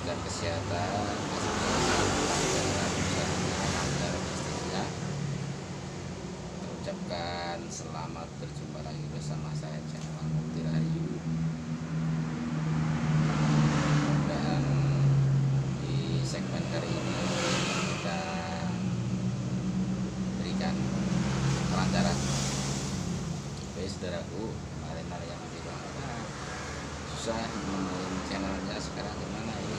diberikan kesehatan, lancar usahanya, lancar bisnisnya. Kita ucapkan selamat berjumpa lagi bersama saya channel Mukti Rahayu. Dan di segmen kali ini kita berikan kelancaran. Oke saudaraku, kemarin ada yang bilang susah nemuin channelnya sekarang gimana ini.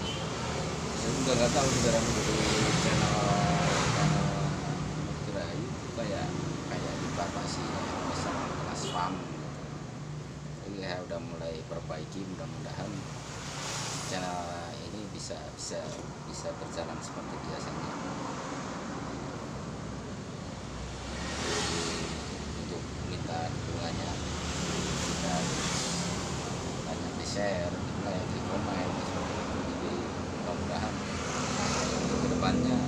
Saya juga nggak tahu saudaraku, dari channel Mukti Rahayu kayak dibatasi ya, misal kelas spam. Jadi ya udah mulai perbaiki, mudah-mudahan channel ini bisa berjalan seperti biasanya. Untuk minta dukungannya, kita banyak di share, banyak di komen seperti itu. Jadi mudah-mudahan untuk kedepannya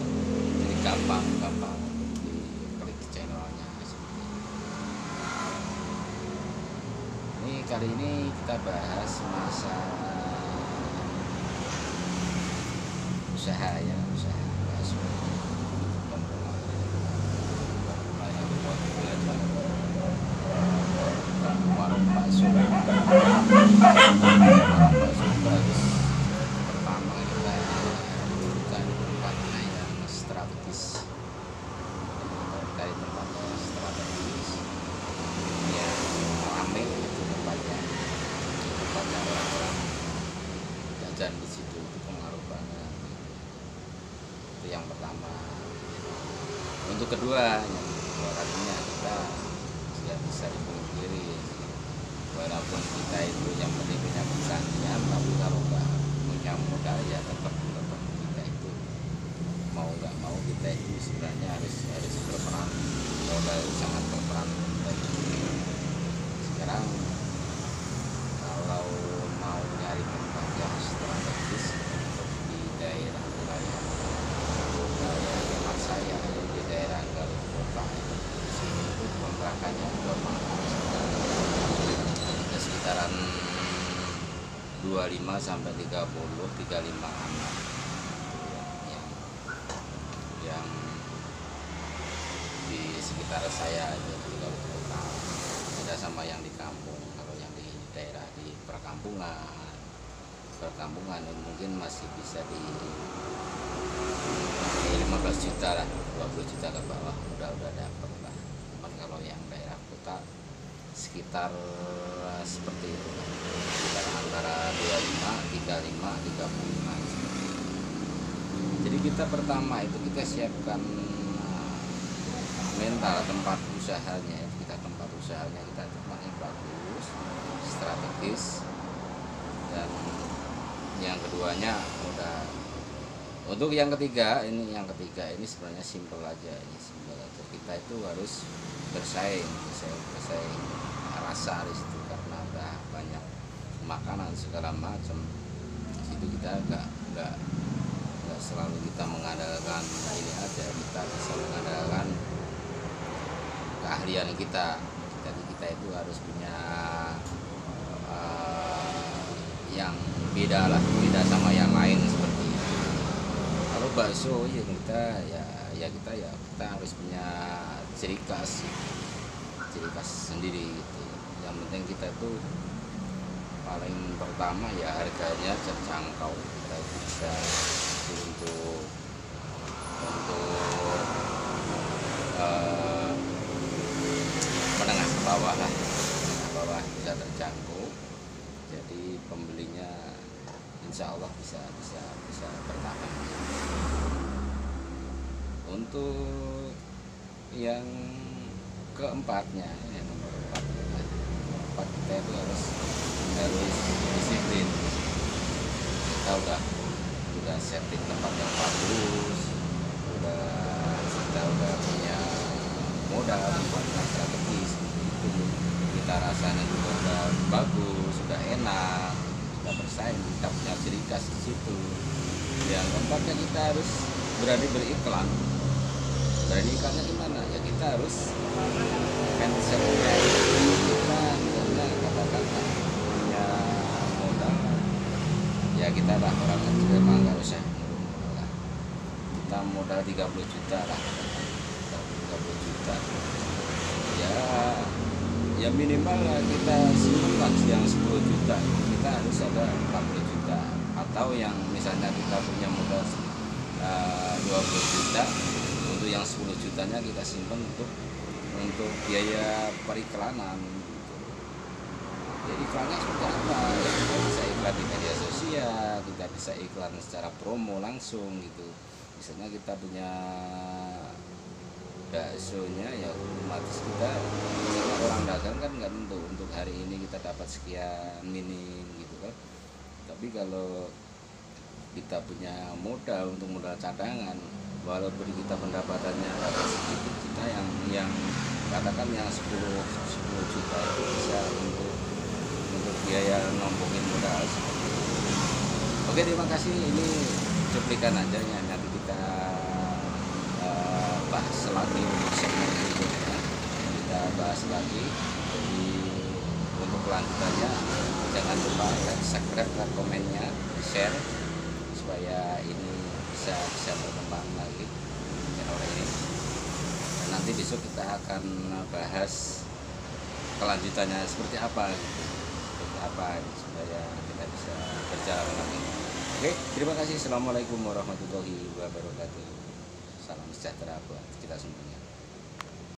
jadi gampang diklik channelnya seperti itu. Ini kali ini kita bahas masalah usaha ya, bahas warung bakso. Pertama kita buka di tempatnya yang strategis, dari tempatnya strategis yang ramai, itu tempatnya orang-orang jajan di situ, itu pengaruh banget. Itu yang pertama. Untuk kedua kalinya kita tidak bisa dipungkiri, walaupun kita itu yang penting punya kesanian, tapi kalau nggak punya modal ya tetap kita itu mau nggak mau kita itu sebenarnya harus berperan. Modal sangat berperan. Sekarang kalau mau nyari tempat yang strategis untuk di daerah wilayah tempat saya di daerah Garut Kota, di sini itu kontrakannya udah mahal sekitaran 25 sampai 35 anak yang di sekitar saya itu di Garut Kota. Beda sama yang di kampung. Kalau yang di daerah di perkampungan mungkin masih bisa di 15 juta lah, 20 juta ke bawah udah dapat lah. Cuman kalau yang daerah kota sekitar seperti itu, sekitar antara 25, 35, 35. Jadi kita pertama itu kita siapkan mental tempat usahanya. Kita tempat tempatnya bagus, strategis. Dan yang keduanya udah. Untuk yang ketiga ini sebenarnya simpel aja. Kita itu harus bersaing rasa di situ, karena udah banyak makanan segala macam. Situ kita nggak selalu kita mengandalkan ini aja, kita bisa mengandalkan keahlian kita. Jadi kita itu harus punya yang beda sama yang lain seperti itu. Kalau bakso ya kita harus punya ciri khas sendiri gitu. Yang penting kita itu paling pertama ya harganya terjangkau. Kita bisa untuk menengah ke bawah bisa terjangkau. Jadi pembelinya insya Allah bisa bertahan. Untuk yang keempatnya, nomor 4 kita itu harus disiplin. Kita udah setting tempat yang bagus, kita udah punya modal tempatnya strategis, itu kita rasanya juga udah bagus, sudah enak, sudah bersaing, kita punya ciri khas di situ. Yang keempatnya kita harus berani beriklan. Berani iklannya gimana? Ya kita harus konsepnya kita misalnya katakan punya modal, ya kita lah orang kecil emang ya minimal kita simpan yang 10 juta, kita harus ada 40 juta. Atau yang misalnya kita punya modal 20 juta, untuk yang 10 jutanya kita simpan untuk biaya periklanan gitu. Jadi iklannya seperti apa? Ya, kita bisa iklan di media sosial, kita bisa iklan secara promo langsung gitu. Misalnya kita punya baksonya, ya otomatis kita, misalnya orang dagang kan nggak tentu untuk hari ini kita dapat sekian minim gitu kan. Tapi kalau kita punya modal untuk modal cadangan, walaupun kita pendapatannya dapat sedikit, kita yang katakan yang 10 juta itu bisa untuk biaya nombongin modal seperti itu. Oke, terima kasih. Ini cuplikan aja ya, nanti kita bahas lagi untuk segmen berikutnya. Kita bahas lagi. Jadi untuk kelanjutannya jangan lupa like, subscribe, dan komennya, share supaya ini bisa berkembang lagi channel ini. Dan nanti besok kita akan bahas kelanjutannya seperti apa gitu. Seperti apa supaya kita bisa berjalan lagi. Oke, terima kasih. Assalamualaikum warahmatullahi wabarakatuh. Salam sejahtera buat kita semuanya.